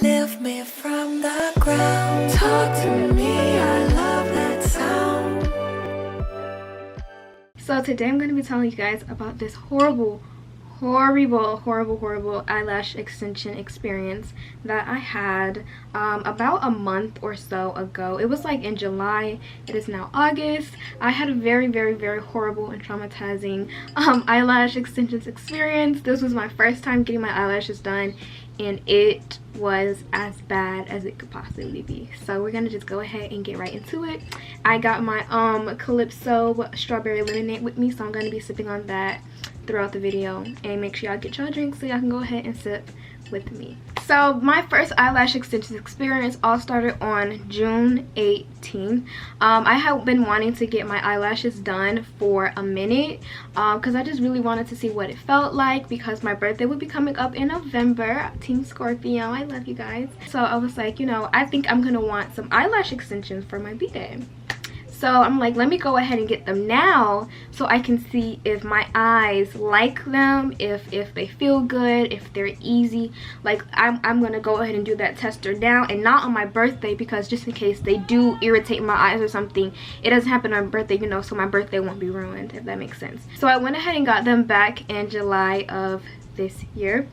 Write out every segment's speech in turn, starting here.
Lift me from the ground. Talk to me, I love that sound. So today I'm going to be telling you guys about this horrible eyelash extension experience that I had about a month or so ago. It was like in July. It is now August. I had a very horrible and traumatizing eyelash extensions experience. This was my first time getting my eyelashes done, and it was as bad as it could possibly be. So we're gonna just go ahead and get right into it. I got my Calypso strawberry lemonade with me, so I'm gonna be sipping on that throughout the video, and make sure y'all get y'all drinks so y'all can go ahead and sip with me. So my first eyelash extension experience all started on June 18th. I have been wanting to get my eyelashes done for a minute because I just really wanted to see what it felt like, because my birthday would be coming up in November. Team Scorpio, I love you guys. So I was like, you know, I think I'm gonna want some eyelash extensions for my b-day. So I'm like, let me go ahead and get them now so I can see if my eyes like them, if they feel good, if they're easy. Like I'm gonna go ahead and do that tester now, and not on my birthday, because just in case they do irritate my eyes or something, it doesn't happen on my birthday, you know, so my birthday won't be ruined, if that makes sense. So I went ahead and got them back in July of this year,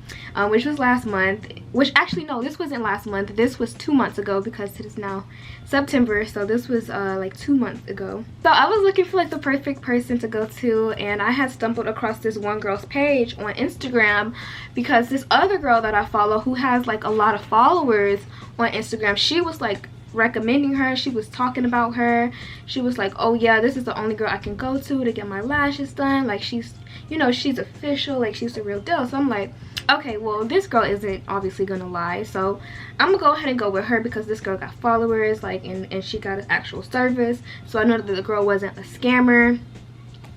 which was last month. Which actually, no, this wasn't last month, this was 2 months ago, because it is now September, so this was like 2 months ago. So I was looking for like the perfect person to go to, and I had stumbled across this one girl's page on Instagram, because this other girl that I follow, who has like a lot of followers on Instagram, she was like recommending her. She was talking about her. She was like, oh yeah, this is the only girl I can go to get my lashes done. Like, she's, you know, she's official, like she's the real deal. So I'm like, okay, well, this girl isn't obviously gonna lie, so I'm gonna go ahead and go with her, because this girl got followers, like, and she got an actual service, so I know that the girl wasn't a scammer,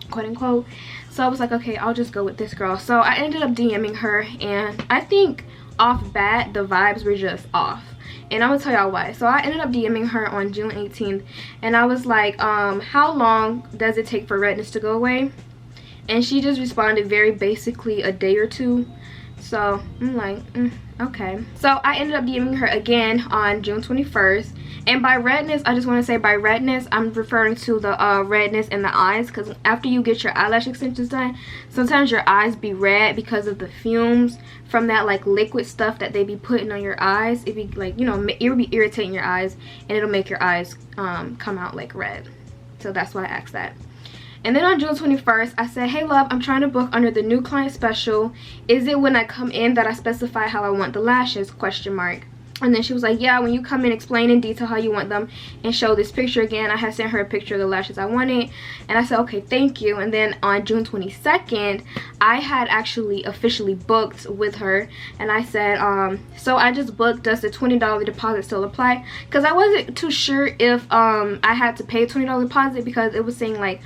quote unquote. So I was like, okay, I'll just go with this girl. So I ended up DMing her, and I think off bat the vibes were just off, and I'm gonna tell y'all why. So I ended up DMing her on June 18th, and I was like, how long does it take for redness to go away? And she just responded very basically, a day or two. So I'm like, okay. So I ended up DMing her again on June 21st. And by redness, I just want to say, by redness, I'm referring to the redness in the eyes, because after you get your eyelash extensions done, sometimes your eyes be red because of the fumes from that like liquid stuff that they be putting on your eyes. It be like, you know, it will be irritating your eyes, and it'll make your eyes come out like red. So that's why I asked that. And then on June 21st, I said, hey love, I'm trying to book under the new client special. Is it when I come in that I specify how I want the lashes, question mark. And then she was like, yeah, when you come in, explain in detail how you want them and show this picture again. I had sent her a picture of the lashes I wanted, and I said, okay, thank you. And then on June 22nd, I had actually officially booked with her, and I said, so I just booked, does the $20 deposit still apply? Because I wasn't too sure if I had to pay a $20 deposit, because it was saying like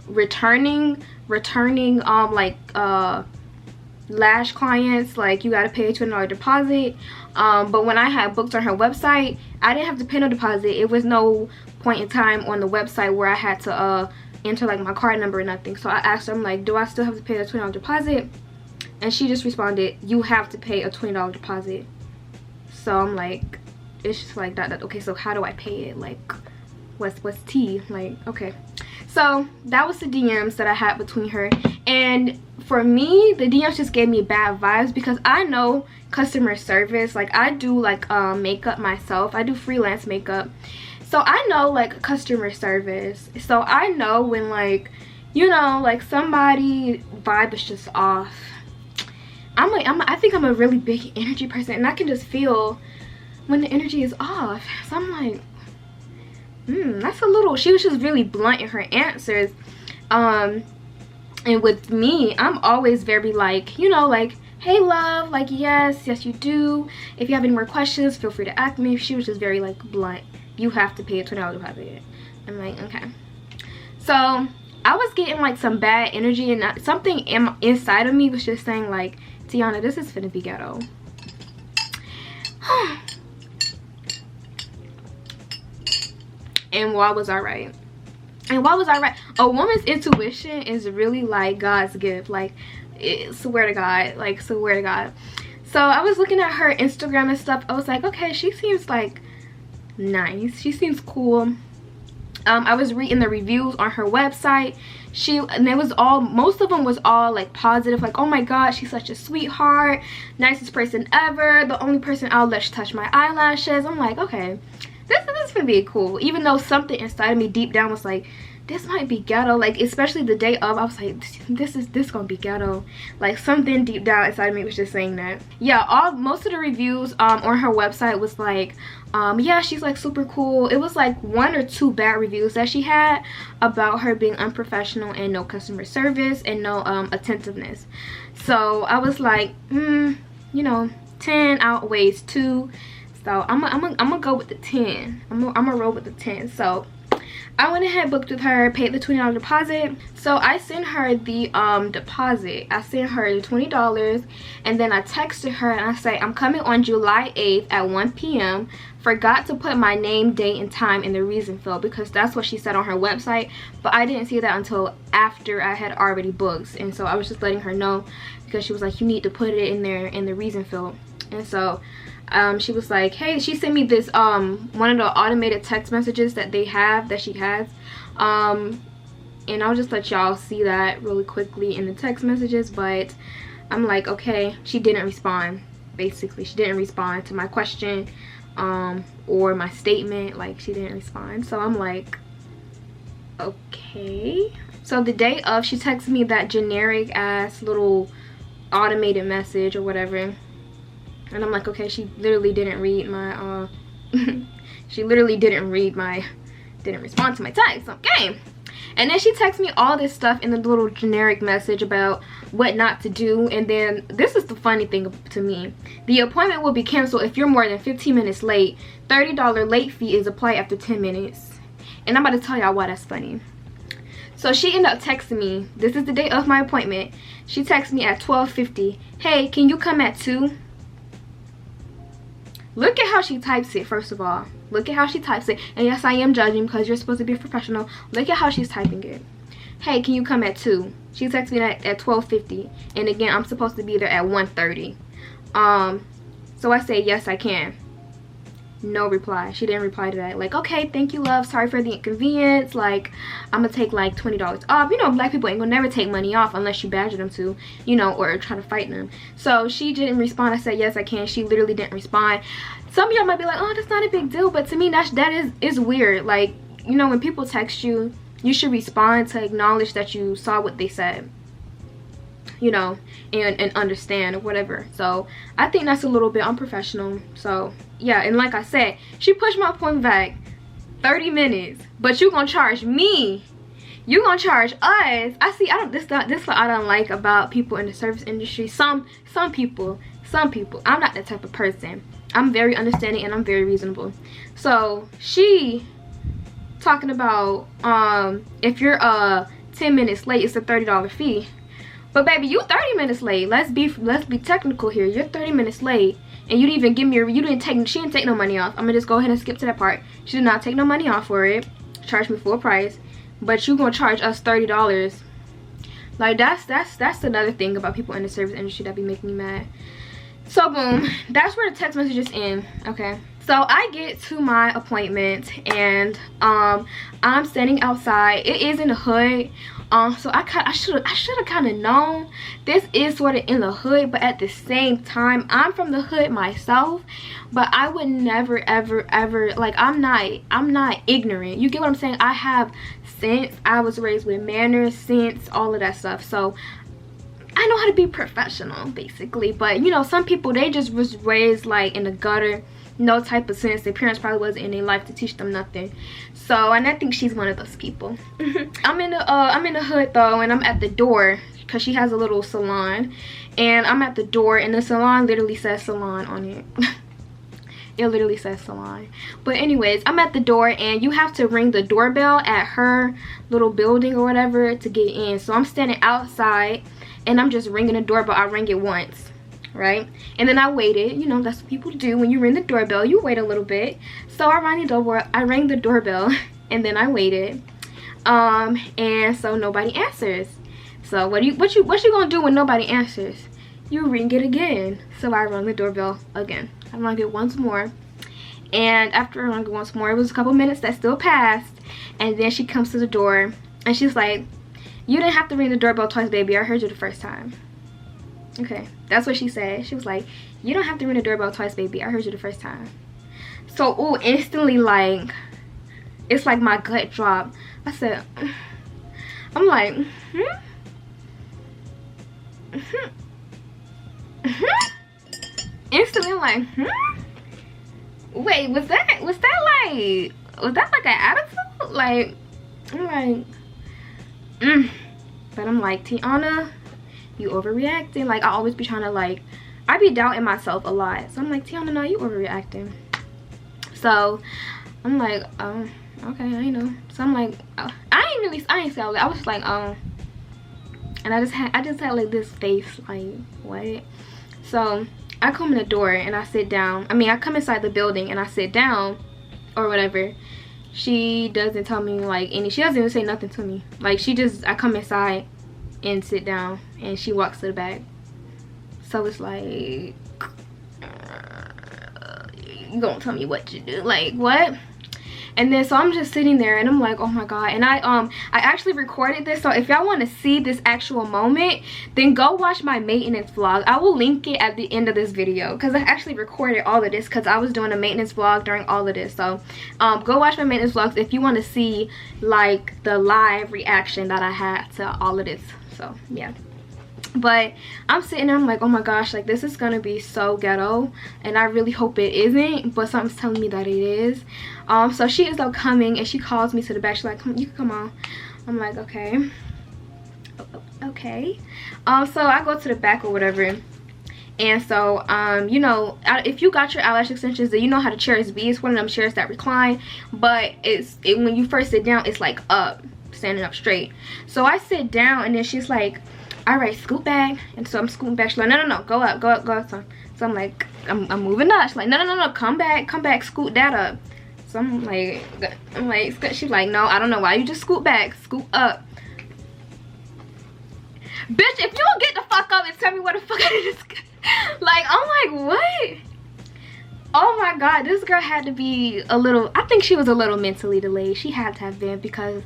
returning lash clients, like you gotta pay a $20 deposit, but when I had booked on her website, I didn't have to pay no deposit. It was no point in time on the website where I had to enter like my card number or nothing. So I asked her, I'm like, do I still have to pay a $20 deposit? And she just responded, you have to pay a $20 deposit. So I'm like, it's just like that. Okay, so how do I pay it? Like, what's tea? Like, okay. So that was the DMs that I had between her. And for me, the DMs just gave me bad vibes, because I know customer service. Like, I do like makeup myself. I do freelance makeup, so I know like customer service. So I know when, like, you know, like somebody vibe is just off. I think I'm a really big energy person, and I can just feel when the energy is off. So I'm like, that's a little, she was just really blunt in her answers. And with me, I'm always very like, you know, like, hey love, like, yes you do, if you have any more questions, feel free to ask me. She was just very like blunt, you have to pay a $20 deposit. I'm like, okay. So I was getting like some bad energy, and something inside of me was just saying like, Tiana, this is finna be ghetto. And why was I right? And why was I right? A woman's intuition is really like God's gift. Like, swear to God. Like, swear to God. So I was looking at her Instagram and stuff. I was like, okay, she seems like nice. She seems cool. I was reading the reviews on her website. And it was all, most of them was all like positive, like, oh my god, she's such a sweetheart, nicest person ever, the only person I'll let touch my eyelashes. I'm like, okay, this is gonna be cool. Even though something inside of me deep down was like, this might be ghetto. Like, especially the day of, I was like, this gonna be ghetto. Like, something deep down inside of me was just saying that. Yeah, most of the reviews on her website was like, yeah, she's like super cool. It was like 1 or 2 bad reviews that she had about her being unprofessional and no customer service and no attentiveness. So I was like, you know, 10 outweighs 2. So I'm gonna go with the 10. I'm gonna roll with the 10. So I went ahead, booked with her, paid the $20 deposit. So I sent her the deposit. I sent her the $20, and then I texted her and I say, I'm coming on July 8th at 1 p.m. Forgot to put my name, date, and time in the reason field, because that's what she said on her website, but I didn't see that until after I had already booked. And so I was just letting her know, because she was like, you need to put it in there in the reason field. And so she was like, hey, she sent me this one of the automated text messages that they have, that she has, and I'll just let y'all see that really quickly in the text messages. But I'm like, okay, she didn't respond. Basically, she didn't respond to my question or my statement. Like, she didn't respond. So I'm like, okay. So the day of, she texted me that generic ass little automated message or whatever. And I'm like, okay, she literally didn't read my, she literally didn't respond to my text, okay. And then she texts me all this stuff in the little generic message about what not to do. And then this is the funny thing to me. The appointment will be canceled if you're more than 15 minutes late. $30 late fee is applied after 10 minutes. And I'm about to tell y'all why that's funny. So she ended up texting me, this is the day of my appointment. She texted me at 12:50. Hey, can you come at 2? Look at how she types it, first of all. Look at how she types it. And yes, I am judging because you're supposed to be a professional. Look at how she's typing it. Hey, can you come at 2? She texted me at 12:50. And again, I'm supposed to be there at 1:30. So I say, yes, I can. No reply. She didn't reply to that. Like, okay, thank you, love. Sorry for the inconvenience. Like, I'm gonna take like $20 off. You know, black people ain't gonna never take money off unless you badger them to, you know, or try to fight them. So she didn't respond. I said, yes, I can. She literally didn't respond. Some of y'all might be like, oh, that's not a big deal. But to me, that is weird. Like, you know, when people text you, you should respond to acknowledge that you saw what they said, you know, and understand or whatever. So I think that's a little bit unprofessional. So yeah, and like I said, she pushed my appointment back 30 minutes, but you gonna charge me, you gonna charge us. This what I don't like about people in the service industry. Some people, I'm not that type of person. I'm very understanding and I'm very reasonable. So she talking about if you're 10 minutes late, it's a $30 fee. But baby, you 30 minutes late. Let's be technical here. You're 30 minutes late, and you didn't even give me she didn't take no money off. I'm gonna just go ahead and skip to that part. She did not take no money off for it. Charge me full price, but you gonna charge us $30. Like, that's another thing about people in the service industry that be making me mad. So boom, that's where the text messages end. Okay, so I get to my appointment, and I'm standing outside. It is in the hood. So I should have kind of known this is sort of in the hood, but at the same time, I'm from the hood myself, but I would never ever, like, I'm not ignorant. You get what I'm saying? I have sense. I was raised with manners, sense, all of that stuff. So I know how to be professional, basically. But you know, some people, they just was raised like in the gutter, no type of sense. Their parents probably wasn't in their life to teach them nothing. So, and I think she's one of those people. I'm in the hood though, and I'm at the door because she has a little salon, and I'm at the door, and the salon literally says salon on it. It literally says salon. But anyways, I'm at the door, and you have to ring the doorbell at her little building or whatever to get in. So I'm standing outside, and I'm just ringing the doorbell. I ring it once, right? And then I waited. You know, that's what people do. When you ring the doorbell, you wait a little bit. So I rang the doorbell, and then I waited. And so nobody answers. So what you gonna do when nobody answers? you ring it again. So I rung the doorbell again. I rung it once more. And after I rung it once more, it was a couple minutes that still passed. And then she comes to the door and she's like, you didn't have to ring the doorbell twice, baby. I heard you the first time. Okay, that's what she said. She was like, you don't have to ring the doorbell twice, baby. I heard you the first time. So, ooh, instantly, like, it's like my gut dropped. I said, I'm like, instantly, I'm like, wait, was that like an attitude? Like, I'm like, but I'm like, Tiana, you overreacting. Like, I always be trying to, like, I be doubting myself a lot. So I'm like, Tiana, no, you overreacting. So I'm like, okay, I know. So I'm like, I ain't say all that. I was just like, and I just had like this face, like, what? So I come in the door and I sit down. I mean, I come inside the building and I sit down or whatever. She doesn't tell me like she doesn't even say nothing to me. Like, I come inside and sit down and she walks to the back. So it's like, you gonna tell me what to do? Like, what? And then so I'm just sitting there and I'm like, oh my god. And I actually recorded this, so if y'all want to see this actual moment, then go watch my maintenance vlog. I will link it at the end of this video because I actually recorded all of this because I was doing a maintenance vlog during all of this. So go watch my maintenance vlogs if you want to see like the live reaction that I had to all of this. So yeah. But I'm sitting there, I'm like, oh my gosh, like, this is gonna be so ghetto, and I really hope it isn't, but something's telling me that it is. So she ends up coming and she calls me to the back. She's like, you can come on. I'm like, okay. Okay. So I go to the back or whatever. And so you know, if you got your eyelash extensions, then you know how the chairs be. It's one of them chairs that recline, but when you first sit down, it's like up, standing up straight. So I sit down and then she's like, all right, scoot back. And so I'm scooting back. She's like, no, go up. So I'm like, I'm moving up. She's like, no, come back, scoot that up. So I'm like, she's like, no, I don't know why you just scoot back, scoot up. Bitch, if you don't get the fuck up and tell me what the fuck I just, like, I'm like, what? Oh my god, this girl had to be a little, I think she was a little mentally delayed. She had to have been, because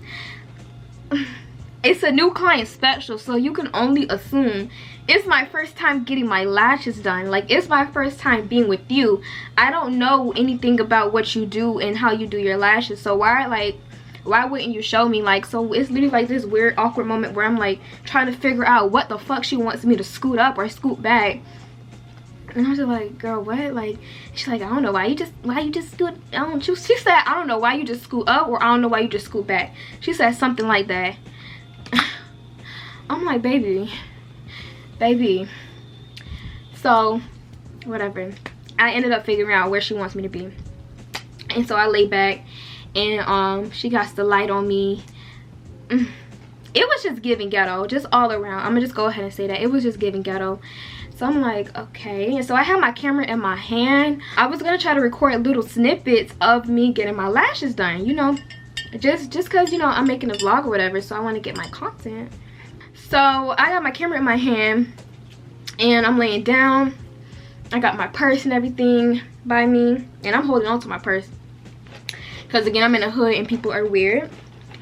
it's a new client special, so you can only assume. It's my first time getting my lashes done. Like, it's my first time being with you. I don't know anything about what you do and how you do your lashes, so why wouldn't you show me? Like, so it's literally like this weird awkward moment where I'm like trying to figure out what the fuck she wants me to scoot up or scoot back. And I was just like, girl, what? Like, she's like, I don't know why you just scoot. She said, I don't know why you just scoot up, or I don't know why you just scoot back. She said something like that. I'm like, baby. So whatever, I ended up figuring out where she wants me to be, and so I lay back and she got the light on me. It was just giving ghetto, just all around. I'm gonna just go ahead and say that it was just giving ghetto. So I'm like, okay. And so I had my camera in my hand. I was gonna try to record little snippets of me getting my lashes done, you know, just because, you know, I'm making a vlog or whatever, so I want to get my content. So I got my camera in my hand and I'm laying down. I got my purse and everything by me, and I'm holding on to my purse because, again, I'm in a hood and people are weird.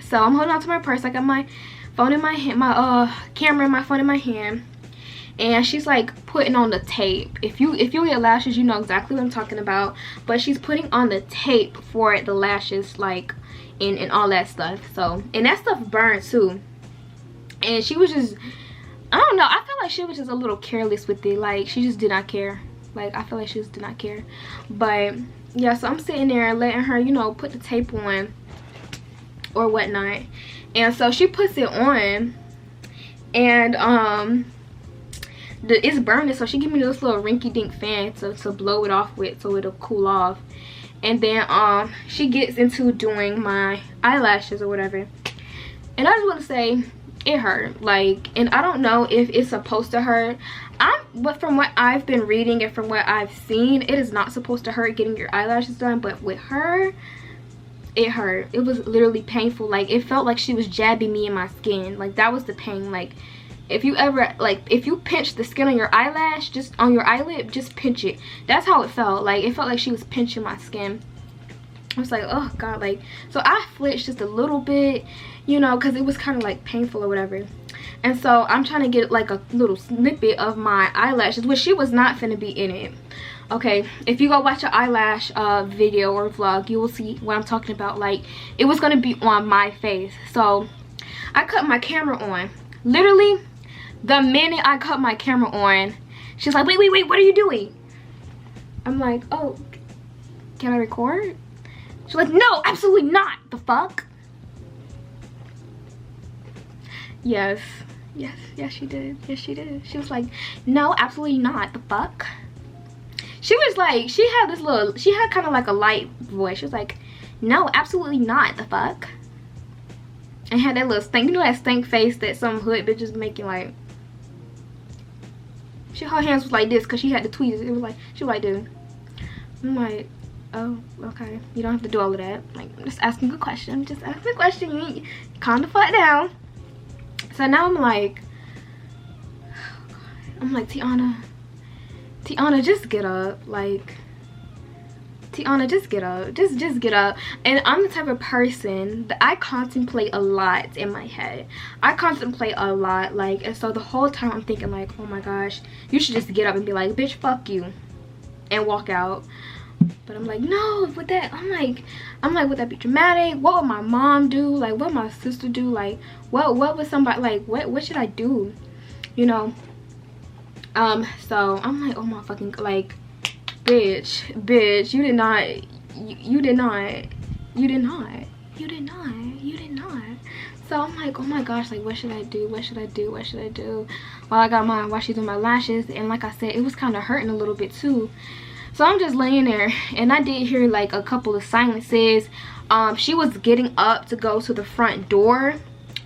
So I'm holding on to my purse. I got my phone in my hand, my camera and my phone in my hand, and she's like putting on the tape. If you get lashes, you know exactly what I'm talking about. But she's putting on the tape for the lashes, like, and all that stuff. So, and that stuff burns too. And she was just, I don't know, I feel like she was just a little careless with it. Like, she just did not care. Like, I feel like she just did not care. But yeah, so I'm sitting there letting her, you know, put the tape on or whatnot. And so she puts it on, and it's burning, so she gave me this little rinky-dink fan to blow it off with, so it'll cool off. And then she gets into doing my eyelashes or whatever, and I just want to say, it hurt. Like, and I don't know if it's supposed to hurt. But from what I've been reading and from what I've seen, it is not supposed to hurt getting your eyelashes done. But with her, it hurt. It was literally painful. Like, it felt like she was jabbing me in my skin. Like, that was the pain. Like, if you ever, like, if you pinch the skin on your eyelash, just on your eyelid, just pinch it. That's how it felt. Like, it felt like she was pinching my skin. I was like, oh god. Like, so I flinched just a little bit, you know, because it was kind of like painful or whatever. And so I'm trying to get like a little snippet of my eyelashes, which she was not finna be in it. Okay, if you go watch an eyelash video or vlog, you will see what I'm talking about. Like, it was gonna be on my face. So I cut my camera on. Literally, the minute I cut my camera on, she's like, wait, what are you doing? I'm like, oh, can I record? She's like, no, absolutely not. The fuck? Yes, she did. Yes, she did. She was like, no, absolutely not. The fuck? She was like, she had kind of like a light voice. She was like, no, absolutely not. The fuck? And had that little stink, you know, that stink face that some hood bitches making, like. Her hands was like this because she had the tweezers. It was like, she was like this. I'm like, oh, okay. You don't have to do all of that. Like, I'm just asking a question. Just asking a question. You ain't, calm the fuck down. So now I'm like, Tiana, just get up. Like, Tiana, just get up. Just get up. And I'm the type of person that I contemplate a lot in my head. I contemplate a lot. Like, and so the whole time I'm thinking like, oh my gosh, you should just get up and be like, bitch, fuck you, and walk out. But I'm like, no, with that, I'm like, would that be dramatic? What would my mom do? Like, what would my sister do? Like, what would somebody, like, what should I do? You know? So I'm like, oh my fucking, like, bitch, you did not. So I'm like, oh my gosh, like, what should I do? While she's doing my lashes, and like I said, it was kind of hurting a little bit too. So I'm just laying there, and I did hear like a couple of silences. She was getting up to go to the front door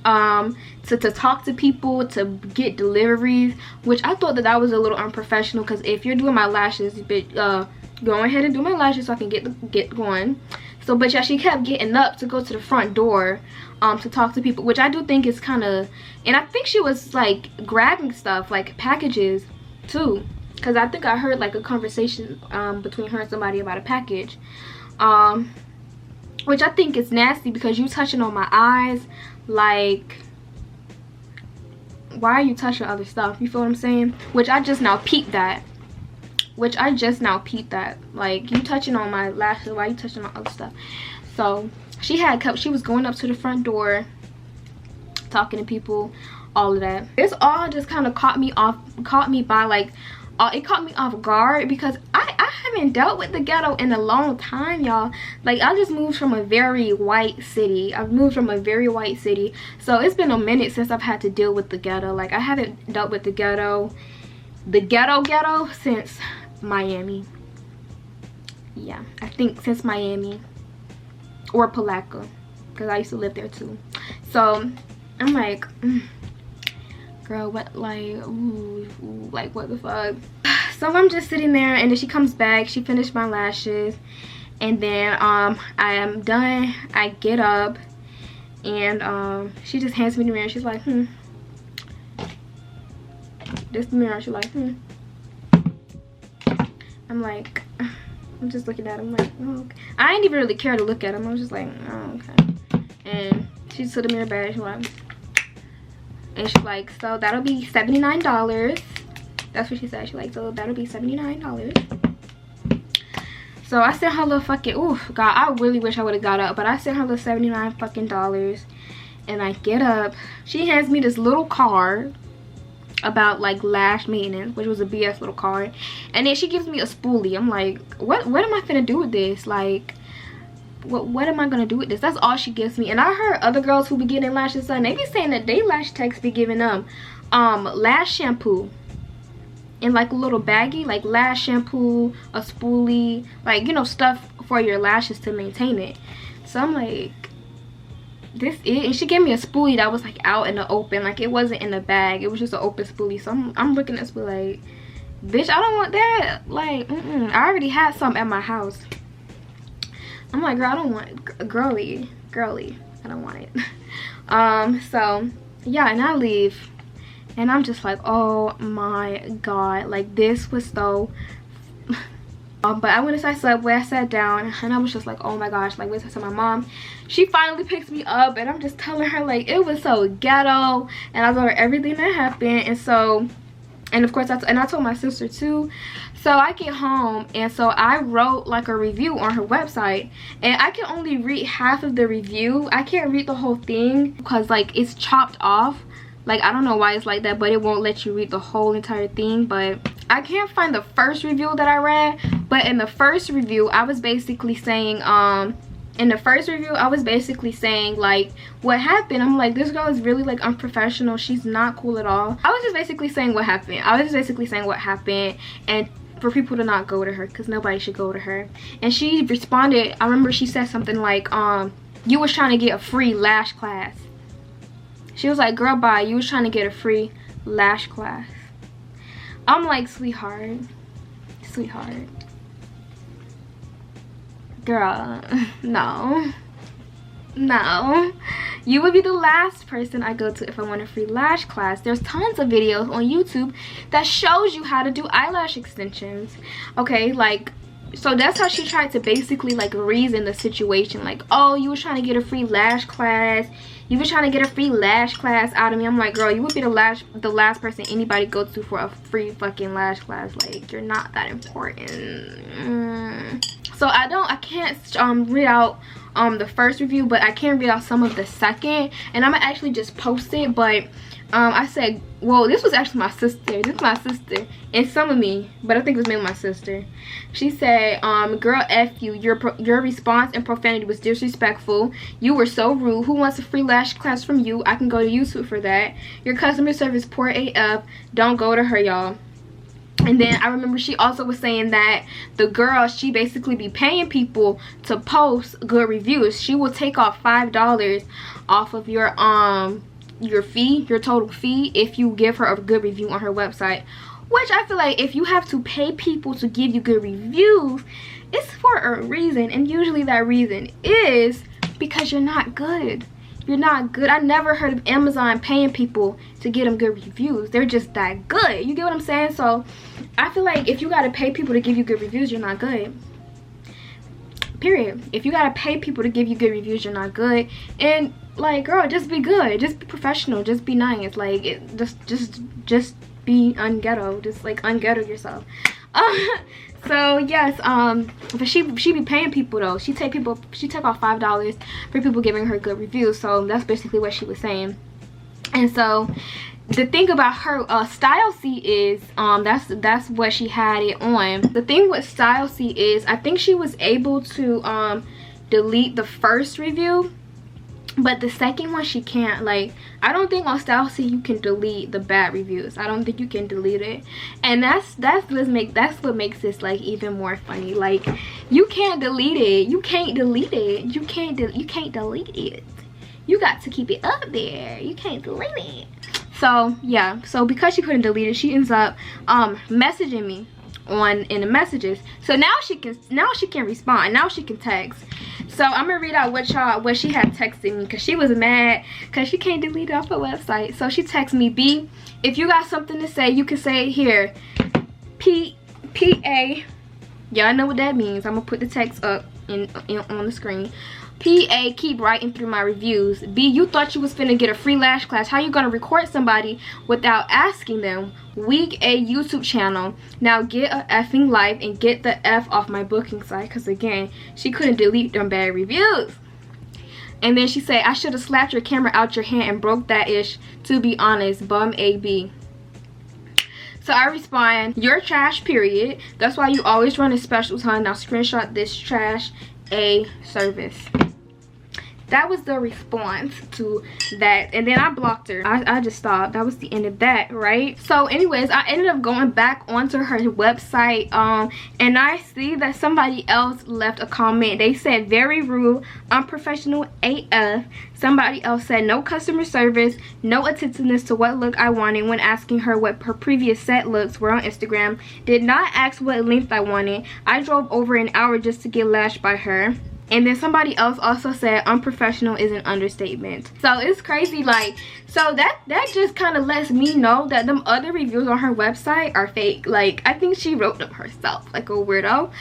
to talk to people, to get deliveries, which I thought that was a little unprofessional, because if you're doing my lashes, go ahead and do my lashes so I can get going. So, but yeah, she kept getting up to go to the front door to talk to people, which I do think is kind of, and I think she was like grabbing stuff, like packages too, because I think I heard like a conversation between her and somebody about a package, which I think is nasty, because you touching on my eyes. Like, why are you touching other stuff? You feel what I'm saying? Which I just now peeped that. Like, you touching on my lashes, why are you touching on other stuff? So she was going up to the front door, talking to people, all of that. This all just kind of caught me off guard, because I haven't dealt with the ghetto in a long time, y'all. Like, I just moved from a very white city. So it's been a minute since I've had to deal with the ghetto. Like, I haven't dealt with the ghetto since Miami. Yeah, I think since Miami or Palatka, because I used to live there too. So I'm like, girl, what, like, ooh, like, what the fuck? So I'm just sitting there, and then she comes back. She finished my lashes, and then I am done. I get up, and she just hands me the mirror. She's like, this the mirror. She's like, I'm like, I'm just looking at him like, oh, okay. I didn't even really care to look at him. I was just like, oh, okay. And she took the mirror back. She's like, and she's like, so that'll be $79. That's what she said. She's like, so that'll be $79. So I sent her little fucking, oof, God, I really wish I would have got up, but I sent her little $79 fucking dollars. And I get up. She hands me this little card about like lash maintenance, which was a BS little card. And then she gives me a spoolie. I'm like, what am I finna do with this? Like, what am I gonna do with this? That's all she gives me. And I heard other girls who be getting lashes done, they be saying that they lash techs be giving them lash shampoo in like a little baggie, like lash shampoo, a spoolie, like, you know, stuff for your lashes to maintain it. So I'm like, this it. And she gave me a spoolie that was like out in the open, like it wasn't in the bag, it was just an open spoolie. So I'm looking at this spoolie like, bitch, I don't want that. Like, I already had some at my house. I'm like, girl, I don't want, girly, I don't want it. So yeah, and I leave, And I'm just like, oh my god, like this was so but I went inside Subway, I sat down, and I was just like, oh my gosh, like waiting to my mom. She finally picks me up, and I'm just telling her like it was so ghetto, and I told her everything that happened. And so, and of course I told my sister too. So I get home, and so I wrote like a review on her website, and I can only read half of the review. I can't read the whole thing because like it's chopped off. Like I don't know why it's like that, but it won't let you read the whole entire thing. But I can't find the first review that I read, but in the first review I was basically saying like what happened. I'm like, this girl is really like unprofessional, she's not cool at all. I was just basically saying what happened, and for people to not go to her, because nobody should go to her. And she responded, I remember she said something like, you was trying to get a free lash class. She was like, girl, bye, you was trying to get a free lash class. I'm like, sweetheart, girl, no, you would be the last person I go to if I want a free lash class. There's tons of videos on YouTube that shows you how to do eyelash extensions, okay? Like, so that's how she tried to basically like reason the situation, like, oh, you were trying to get a free lash class, out of me. I'm like, girl, you would be the last person anybody goes to for a free fucking lash class. Like, you're not that important. So I can't read out the first review, but I can read out some of the second, and I'm gonna actually just post it. But I said, well, this was actually my sister. And some of me, but I think it was mainly my sister. She said, girl, F you. Your response and profanity was disrespectful. You were so rude. Who wants a free lash class from you? I can go to YouTube for that. Your customer service poor AF. Don't go to her, y'all. And then I remember she also was saying that the girl, she basically be paying people to post good reviews. She will take off $5 off of your total fee, if you give her a good review on her website. Which I feel like if you have to pay people to give you good reviews, it's for a reason, and usually that reason is because you're not good. I never heard of Amazon paying people to get them good reviews. They're just that good. You get what I'm saying? So I feel like if you gotta pay people to give you good reviews, you're not good. Period. If you gotta pay people to give you good reviews, you're not good. And like, girl, just be good. Just be professional. Just be nice. Like, just be unghetto. Just like unghetto yourself. So yes, but she be paying people though. She take off $5 for people giving her good reviews. So that's basically what she was saying. And so the thing about her Style C is that's what she had it on. The thing with Style C is I think she was able to delete the first review, but the second one she can't. Like, I don't think on Style C you can delete the bad reviews. I don't think you can delete it, and that's what makes this like even more funny. Like, you can't delete it. You can't delete it. You got to keep it up there. You can't delete it. So yeah, so because she couldn't delete it, she ends up messaging me in the messages. So now she can respond. Now she can text. So I'm gonna read out what she had texted me, because she was mad because she can't delete it off her website. So she texted me, B, if you got something to say, you can say it here. PA, y'all know what that means. I'm gonna put the text up on the screen. PA, keep writing through my reviews. B, you thought you was finna get a free lash class. How you gonna record somebody without asking them? Weak A YouTube channel. Now get a effing life and get the F off my booking site. Because again, she couldn't delete them bad reviews. And then she said, I should have slapped your camera out your hand and broke that ish. To be honest, bum AB. So I respond, you're trash, period. That's why you always running specials, huh? Now screenshot this trash A service. That was the response to that, and then I blocked her. I just stopped. That was the end of that, right? So anyways, I ended up going back onto her website, and I see that somebody else left a comment. They said, very rude, unprofessional AF. Somebody else said, no customer service, no attentiveness to what look I wanted when asking her what her previous set looks were on Instagram. Did not ask what length I wanted. I drove over an hour just to get lashed by her. And then somebody else also said unprofessional is an understatement. So it's crazy, like, so that just kind of lets me know that them other reviews on her website are fake. Like, I think she wrote them herself, like a weirdo.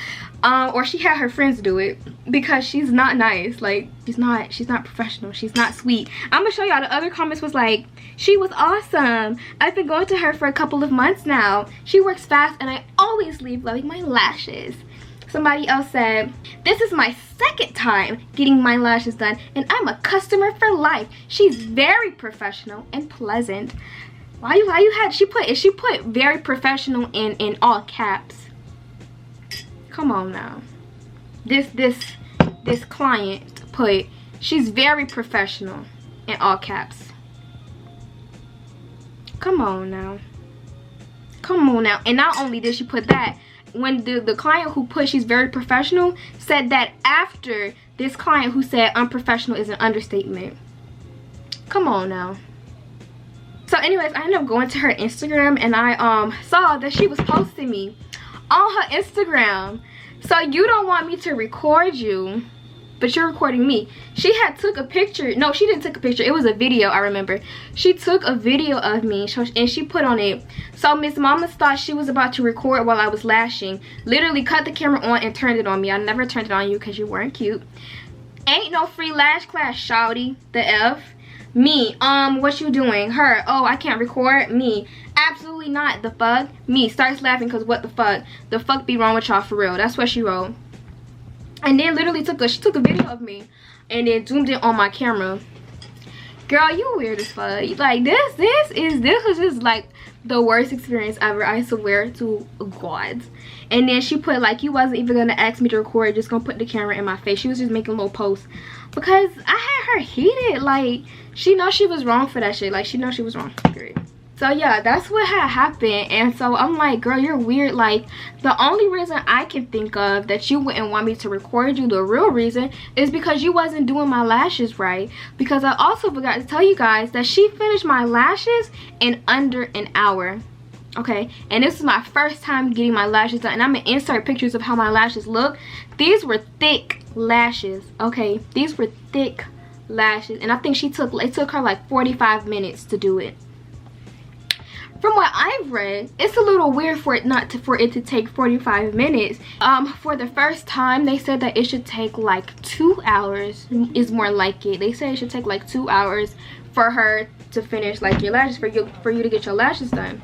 Or she had her friends do it, because she's not nice. Like, she's not professional, she's not sweet. I'm gonna show y'all. The other comments was like, she was awesome, I've been going to her for a couple of months now, she works fast and I always leave loving my lashes. Somebody else said, this is my second time getting my lashes done and I'm a customer for life. She's very professional and pleasant. Why you had, she put very professional in all caps. Come on now. This client put, she's very professional in all caps. Come on now. Come on now. And not only did she put that, when the client who put she's very professional said that after this client who said unprofessional is an understatement. Come on now. So anyways, I ended up going to her Instagram and I saw that she was posting me on her Instagram. So you don't want me to record you, but you're recording me. She had took a picture. No, she didn't take a picture. It was a video, I remember. She took a video of me and she put on it. So Miss Mama thought she was about to record while I was lashing. Literally cut the camera on and turned it on me. I never turned it on you because you weren't cute. Ain't no free lash class, shawty. The F. Me, what you doing? Her, oh, I can't record. Me, absolutely not. The fuck? Me, starts laughing because what the fuck? The fuck be wrong with y'all for real? That's what she wrote. And then literally she took a video of me and then zoomed in on my camera. Girl, you weird as fuck. Like, this was just like the worst experience ever, I swear to God. And then she put like, you wasn't even gonna ask me to record, just gonna put the camera in my face. She was just making little posts because I had her heated. Like, she knows she was wrong for that shit. Like, she knows she was wrong. Period. So yeah, that's what had happened. And so I'm like, girl, you're weird. Like, the only reason I can think of that you wouldn't want me to record you, the real reason, is because you wasn't doing my lashes right. Because I also forgot to tell you guys that she finished my lashes in under an hour. Okay, and this is my first time getting my lashes done, and I'm gonna insert pictures of how my lashes look. These were thick lashes. Okay, these were thick lashes, and I think it took her like 45 minutes to do it. From what I've read, it's a little weird for it to take 45 minutes. For the first time, they said that it should take like 2 hours is more like it. They said it should take like 2 hours for her to finish like your lashes, for you to get your lashes done.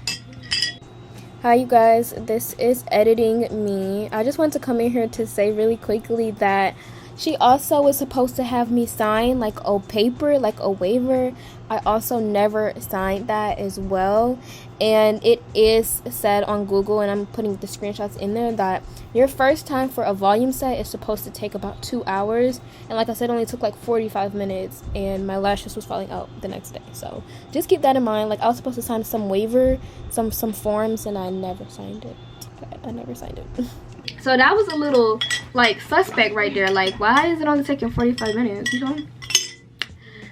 Hi you guys, this is editing me. I just want to come in here to say really quickly that she also was supposed to have me sign like a paper, like a waiver. I also never signed that as well. And it is said on Google, and I'm putting the screenshots in there, that your first time for a volume set is supposed to take about 2 hours. And like I said, it only took like 45 minutes, and my lashes was falling out the next day. So just keep that in mind. Like, I was supposed to sign some waiver, some forms, and I never signed it. I never signed it. So that was a little like suspect right there. Like, why is it only taking 45 minutes? You know,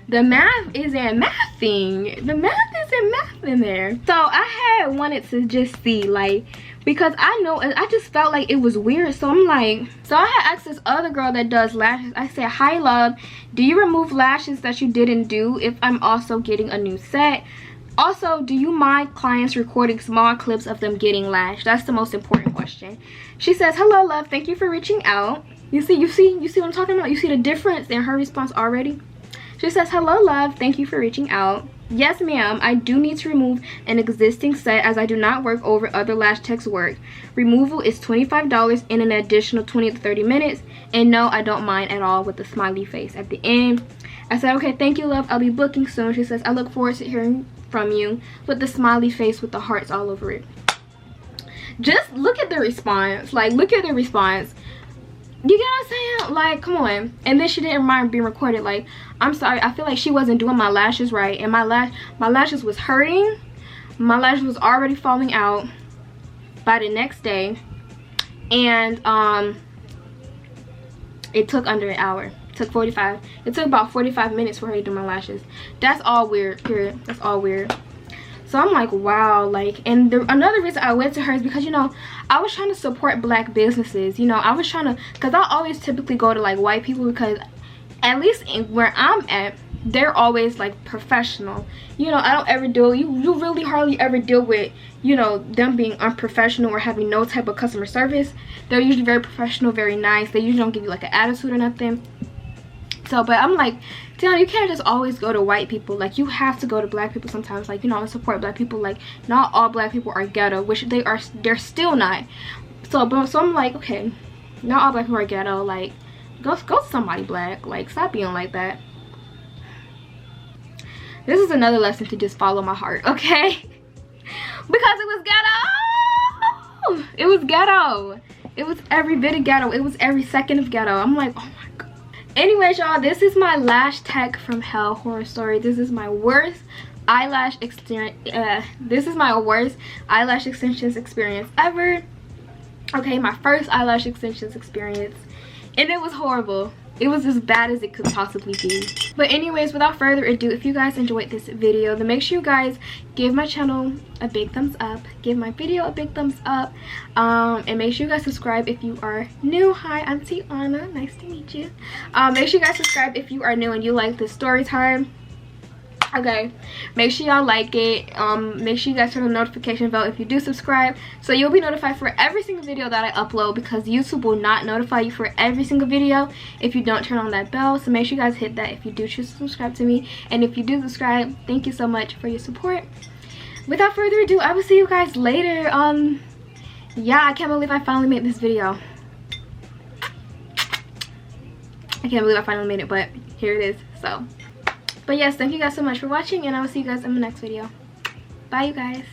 the math isn't mathing. The math isn't math in there. So I had wanted to just see, like, because I just felt like it was weird. So I'm like, so I had asked this other girl that does lashes. I said, hi love, do you remove lashes that you didn't do if I'm also getting a new set? Also, do you mind clients recording small clips of them getting lashed? That's the most important question. She says, hello love, thank you for reaching out. You see what I'm talking about? You see the difference in her response already? She says, hello love, thank you for reaching out. Yes ma'am, I do need to remove an existing set as I do not work over other lash techs work. Removal is $25 in an additional 20 to 30 minutes. And no, I don't mind at all, with the smiley face at the end. I said, okay, thank you love, I'll be booking soon. She says, I look forward to hearing from you, with the smiley face with the hearts all over it. Just look at the response. Like, look at the response. You get what I'm saying? Like, come on. And then she didn't mind being recorded. Like, I'm sorry, I feel like she wasn't doing my lashes right, and my lashes was hurting. My lashes was already falling out by the next day, and it took under an hour. It took about 45 minutes for her to do my lashes. That's all weird, period. That's all weird. So I'm like, wow. Like, and another reason I went to her is because, you know, I was trying to support black businesses. You know, I was trying to, because I always typically go to like white people, because at least where I'm at, they're always like professional. You know, I don't ever deal, you really hardly ever deal with, you know, them being unprofessional or having no type of customer service. They're usually very professional, very nice. They usually don't give you like an attitude or nothing. So, but I'm like, Tiana, you can't just always go to white people. Like, you have to go to black people sometimes. Like, you know, and support black people. Like, not all black people are ghetto, which they're still not. So I'm like, okay, not all black people are ghetto. Like, go somebody black. Like, stop being like that. This is another lesson to just follow my heart, okay? Because it was ghetto. It was ghetto. It was every bit of ghetto. It was every second of ghetto. I'm like, oh my god. Anyways, y'all, this is my Lash Tech from Hell horror story. This is my worst eyelash experience. This is my worst eyelash extensions experience ever. Okay, my first eyelash extensions experience, and it was horrible. It was as bad as it could possibly be. But anyways, without further ado, if you guys enjoyed this video, then make sure you guys give my channel a big thumbs up, give my video a big thumbs up, and make sure you guys subscribe if you are new. Hi, I'm Tiana, nice to meet you. Make sure you guys subscribe if you are new and you like this story time. Okay, make sure y'all like it. Make sure you guys turn on the notification bell if you do subscribe, so you'll be notified for every single video that I upload, because YouTube will not notify you for every single video if you don't turn on that bell. So make sure you guys hit that if you do choose to subscribe to me, and if you do subscribe, thank you so much for your support. Without further ado, I will see you guys later. Yeah, I can't believe I finally made this video. I can't believe I finally made it, but here it is. So, but yes, thank you guys so much for watching, and I will see you guys in the next video. Bye, you guys.